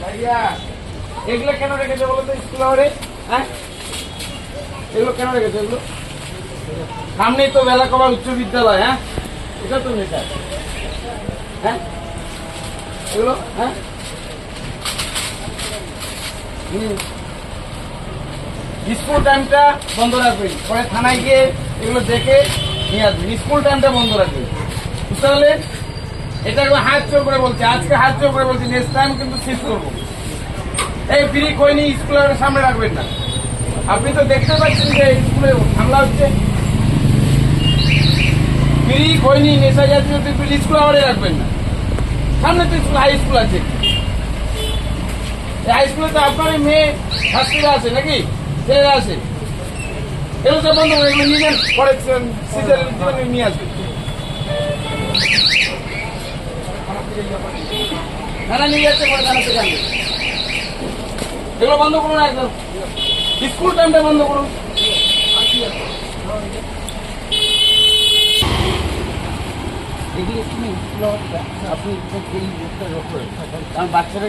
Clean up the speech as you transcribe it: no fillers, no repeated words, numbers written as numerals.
ভাইয়া এগুলো কেন রেখেছে বলো তো স্কুল আওয়ারে? হ্যাঁ, এগুলো কেন রেখেছে? এগুলো সামনেই তো বেলাকবা উচ্চ বিদ্যালয়। হ্যাঁ, এটা তো নেতা। হ্যাঁ, এগুলো হ্যাঁ স্কুল টাইমটা বন্ধ রাখবেন, পরে থানায় গিয়ে এগুলো দেখে নিয়ে আসবেন। স্কুল টাইমটা বন্ধ রাখবেন, বুঝতে পারলেন? এটা একবার হাত চোখ করে বলছি, আজকে হাত চোখ করে বলছি, নেক্সট টাইম কিন্তু সিজ করবো। এই ফ্রি খৈনি স্কুলের সামনে রাখবেন না। আপনি তো দেখতে পাচ্ছেন যে স্কুলে হামলা হচ্ছে। ফ্রি খৈনি নেশা জাতীয় স্কুল আওয়ারে রাখবেন না। সামনে তো স্কুল, হাই স্কুল আছে। হাই স্কুলে তো আপনার মেয়ে ছাত্রীরা আছে নাকি, ছেলেরা আছে। এগুলো তো বন্ধ করে, এগুলো নিয়ে পরে জীবনে নিয়ে আসবে। থানা নিয়ে যাচ্ছে, পরে থানাতে জানবে। এগুলো বন্ধ করুন একদম, স্কুল টাইমটা বন্ধ করুন। এগুলো আপনি বাচ্চারা